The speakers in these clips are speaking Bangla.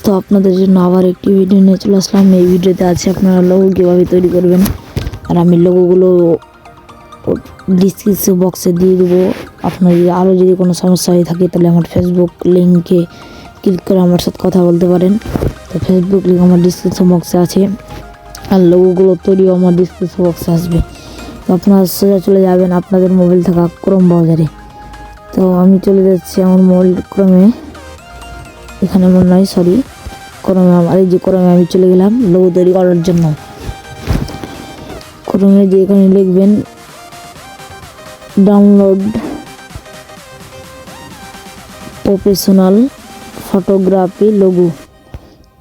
তো আপনাদের জন্য আবার একটি ভিডিও নিয়ে চলে আসলাম। এই ভিডিওতে আছে আপনারা লোগো কীভাবে তৈরি করবেন, আর আমি লোগোগুলো ডিসক্রিপশন বক্সে দিয়ে দেবো। আপনার আরও যদি কোনো সমস্যা হয়ে থাকে তাহলে আমার ফেসবুক লিঙ্কে ক্লিক করে আমার সাথে কথা বলতে পারেন। তো ফেসবুক লিঙ্ক আমার ডিসক্রিপশন বক্সে আছে, আর লোগোগুলো তৈরিও আমার ডিসক্রিপশন বক্সে আসবে। তো আপনারা সোজা চলে যাবেন আপনাদের মোবাইল থাকা ক্রোম ব্রাউজারে। তো আমি চলে যাচ্ছি আমার মোবাইল ক্রমে, এখানে মনে নয় সরি ক্রমে, আমার এই যে ক্রমে আমি চলে গেলাম লোগো তৈরি করার জন্য। ক্রমে যে এখানে লিখবেন ডাউনলোড প্রফেশনাল ফটোগ্রাফি লোগো,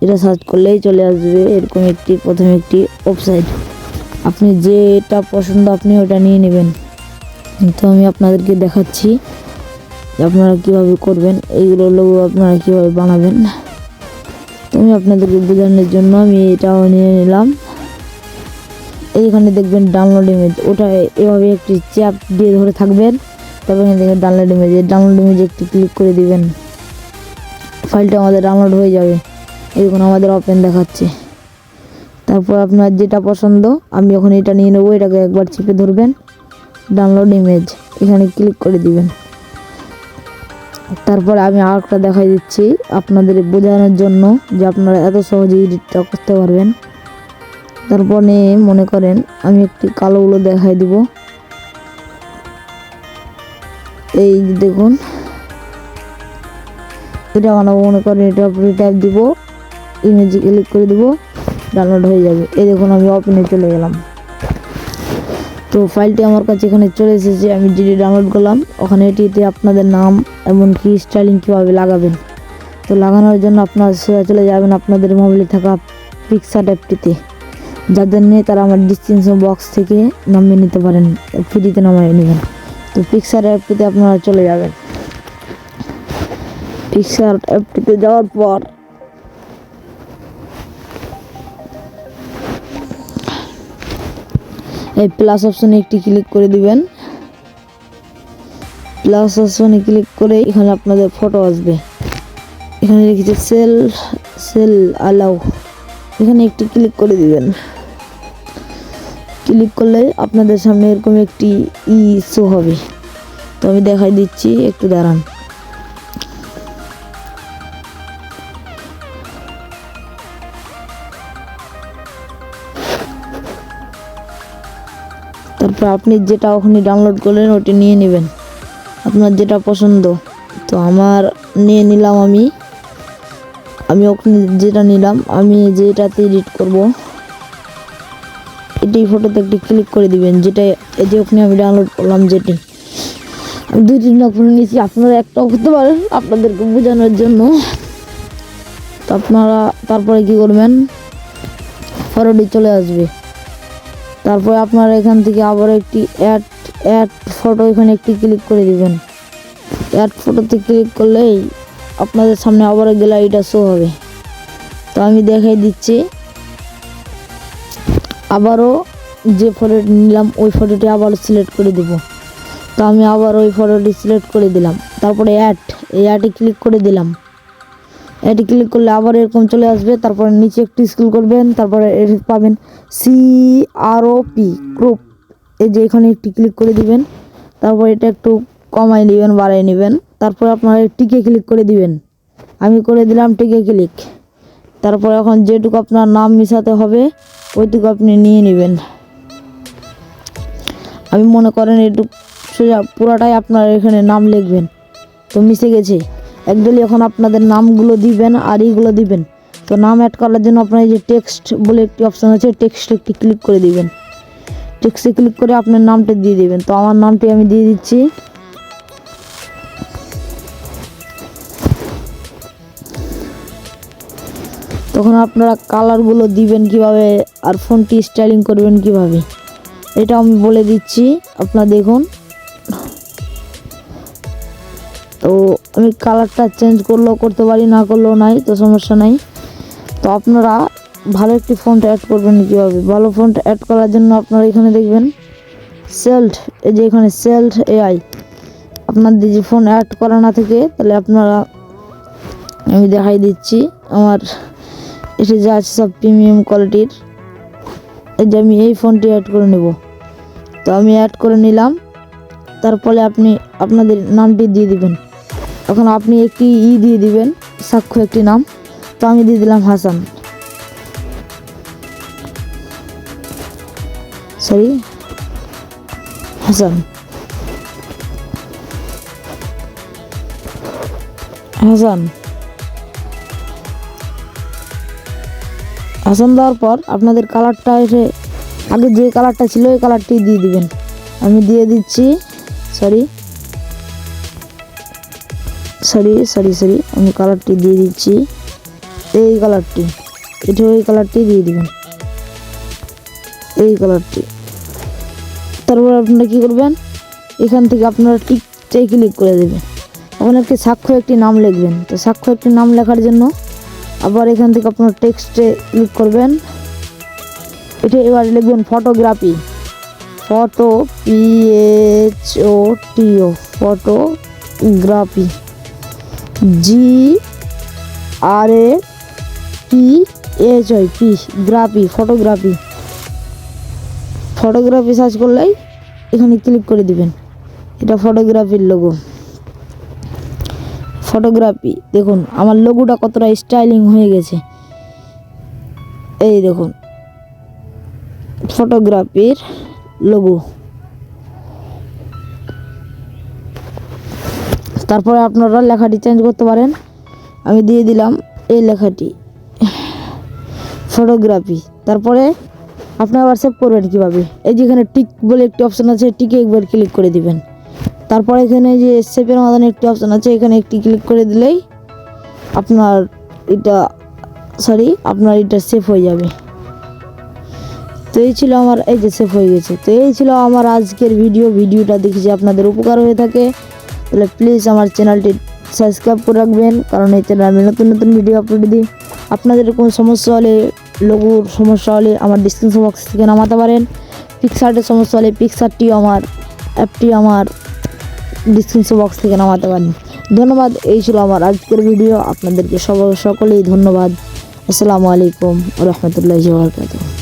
এটা সার্চ করলেই চলে আসবে এরকম একটি প্রথমে একটি ওয়েবসাইট। আপনি যেটা পছন্দ আপনি ওটা নিয়ে নেবেন। তো আমি আপনাদেরকে দেখাচ্ছি আপনারা কীভাবে করবেন, এইগুলো লোগো আপনারা কীভাবে বানাবেন। তো আমি আপনাদেরকে বোঝানোর জন্য আমি এটাও নিয়ে নিলাম। এইখানে দেখবেন ডাউনলোড ইমেজ, ওটা এভাবে একটি চাপ দিয়ে ধরে থাকবেন, তারপর এখানে দেখবেন ডাউনলোড ইমেজ, ডাউনলোড ইমেজে একটি ক্লিক করে দিবেন। ফাইলটা আমাদের ডাউনলোড হয়ে যাবে, এরকম আমাদের ওপেন দেখাচ্ছে। তারপর আপনার যেটা পছন্দ, আমি এখন এটা নিয়ে নেবো, এটাকে একবার চেপে ধরবেন, ডাউনলোড ইমেজ এখানে ক্লিক করে দিবেন। তারপর আমি আরেকটা দেখাই দিচ্ছি আপনাদের বোঝানোর জন্য যে আপনারা এত সহজে এডিটটা করতে পারবেন। তারপর মনে করেন আমি একটি কালোগুলো দেখাই দিব, এই দেখুন এটা বানাবো। মনে করেন এটা আপনি ট্যাপ দিব, ইমেজে ক্লিক করে দিব, ডাউনলোড হয়ে যাবে। এই দেখুন আমি ওপেনে চলে গেলাম। তো ফাইলটি আমার কাছে এখানে চলে এসেছে, আমি যেটি ডাউনলোড করলাম ওখানে এটিতে আপনাদের নাম এমনকি স্টাইলিং কীভাবে লাগাবেন। তো লাগানোর জন্য আপনারা সোজা চলে যাবেন আপনাদের মোবাইলে থাকা পিকচার অ্যাপটিতে, যাদের নেই তারা আমার ডিসক্রিপশন বক্স থেকে নামিয়ে নিতে পারেন, ফ্রিতে নামিয়ে নেবেন। তো পিকচার অ্যাপটিতে আপনারা চলে যাবেন। পিকচার অ্যাপটিতে যাওয়ার পর এই প্লাস অপশনে একটি ক্লিক করে দিবেন। প্লাস অপশনে ক্লিক করে এখানে আপনাদের ফটো আসবে, এখানে লিখেছে সেল অ্যালাউ, এখানে একটি ক্লিক করে দিবেন। ক্লিক করলে আপনাদের সামনে এরকম একটি শো হবে। তো আমি দেখাই দিচ্ছি, একটু দাঁড়ান। তারপর আপনি যেটা ওখানে ডাউনলোড করলেন ওটি নিয়ে নেবেন, আপনার যেটা পছন্দ। তো আমার নিয়ে নিলাম, আমি ওখানে যেটা নিলাম, আমি যেটাতে এডিট করব এটি ফটোতে একটি ক্লিক করে দিবেন, যেটা এই যে ওখানে আমি ডাউনলোড করলাম, যেটি আমি 2-3টা ফটো নিয়েছি, আপনারা একটাও করতে পারেন আপনাদেরকে বোঝানোর জন্য। তো আপনারা তারপরে কি করবেন, ফটোটি চলে আসবে। তারপরে আপনারা এখান থেকে আবার একটি অ্যাড ফটো, এখানে একটি ক্লিক করে দিবেন। অ্যাড ফটোতে ক্লিক করলেই আপনাদের সামনে আবার গ্যালারিটা শো হবে। তো আমি দেখাই দিচ্ছি, আবারও যে ফটোটি নিলাম ওই ফটোটি আবার সিলেক্ট করে দেব। তো আমি আবার ওই ফটোটি সিলেক্ট করে দিলাম, তারপরে অ্যাডে ক্লিক করে দিলাম। এটি ক্লিক করলে আবার এরকম চলে আসবে। তারপরে নিচে একটু স্ক্রল করবেন, তারপরে এর পাবেন CROP ক্রপ, এই যে এখানে একটি ক্লিক করে দিবেন। তারপর এটা একটু কমাই নেবেন, বাড়াই নেবেন। তারপর আপনারা টিকে ক্লিক করে দিবেন, আমি করে দিলাম টিকে ক্লিক। তারপর এখন যেটুকু আপনার নাম মিশাতে হবে ওইটুকু আপনি নিয়ে নেবেন। আমি মনে করেন এটুকু সোজা পুরাটাই আপনার এখানে নাম লিখবেন। তো মিশে গেছে একদলই, এখন আপনাদের নামগুলো দিবেন আর এইগুলো দিবেন। তো নাম অ্যাড করার জন্য আপনার এই যে টেক্সট বলে একটি অপশান আছে, টেক্সট একটি ক্লিক করে দিবেন। টেক্সটে ক্লিক করে আপনার নামটা দিয়ে দিবেন। তো আমার নামটি আমি দিয়ে দিচ্ছি। তখন আপনারা কালারগুলো দিবেন কিভাবে আর ফন্টটি স্টাইলিং করবেন কিভাবে, এটা আমি বলে দিচ্ছি, আপনারা দেখুন। তো আমি কালারটা চেঞ্জ করলেও করতে পারি, না করলেও নাই, তো সমস্যা নাই। তো আপনারা ভালো একটি ফন্ট অ্যাড করবেন কীভাবে, ভালো ফন্ট অ্যাড করার জন্য আপনারা এখানে দেখবেন সেল্ড, এই যে এখানে সেল্ড AI। আপনাদের যে ফোন অ্যাড করা না থাকে তাহলে আপনারা, আমি দেখাই দিচ্ছি, আমার এসে যা আছে সব প্রিমিয়াম কোয়ালিটির। এই যে আমি এই ফোনটি অ্যাড করে নেব। তো আমি অ্যাড করে নিলাম। তারপরে আপনি আপনাদের নামটি দিয়ে দিবেন। এখন আপনি একটি দিয়ে দিবেন, সাক্ষ্য একটি নাম। তো আমি দিয়ে দিলাম হাসান, হাসান হাসান হাসান দেওয়ার পর আপনাদের কালারটা এসে আগে যে কালারটা ছিল ওই কালারটি দিয়ে দিবেন। আমি দিয়ে দিচ্ছি, সরি, আমি কালারটি দিয়ে দিচ্ছি, এই কালারটি, এটা ওই কালারটি দিয়ে দিবেন, এই কালারটি। তারপর আপনারা কী করবেন, এখান থেকে আপনারা টিকটাই ক্লিক করে দেবেন। এখন সাক্ষ্য একটি নাম লিখবেন। তো সাক্ষ্য একটি নাম লেখার জন্য আবার এখান থেকে আপনার টেক্সটে ক্লিক করবেন। এটা এবার লিখবেন photography, PHOTO, photography, GRAPHI, গ্রাফি, photography search করলেই এখানে ক্লিক করে দিবেন। এটা ফটোগ্রাফির লোগো। ফটোগ্রাফি, দেখুন আমার লোগোটা কতটা স্টাইলিং হয়ে গেছে। এই দেখুন ফটোগ্রাফির লোগো। তারপরে আপনারা লেখাটি চেঞ্জ করতে পারেন। আমি দিয়ে দিলাম এই লেখাটি, ফটোগ্রাফি। তারপরে আপনি আবার সেভ করবেন কীভাবে, এই যেখানে টিক বলে একটি অপশান আছে, টিকে একবার ক্লিক করে দিবেন। তারপরে এখানে যে সেভের মতন একটি অপশান আছে, এখানে একটি ক্লিক করে দিলেই আপনার এটা সেভ হয়ে যাবে। তো এই ছিল আমার, এই যে সেভ হয়ে গেছে। তো এই ছিল আমার আজকের ভিডিওটা দেখে যে আপনাদের উপকার হয়ে থাকে তাহলে প্লিজ আমার চ্যানেলটি সাবস্ক্রাইব করে রাখবেন, কারণ এই চ্যানেলে আমি নতুন ভিডিও আপলোড দিই। আপনাদের কোনো সমস্যা হলে, লোগোর সমস্যা হলে আমার ডিসক্রিপশন বক্স থেকে নামাতে পারেন। পিকচারের সমস্যা হলে পিকচারটিও আমার ডিসক্রিপশন বক্স থেকে নামাতে পারেন। ধন্যবাদ। এই ছিল আমার আজকের ভিডিও। আপনাদেরকে সকলেই ধন্যবাদ। আসসালামু আলাইকুম ওয়া রাহমাতুল্লাহি ওয়া বারাকাতুহু।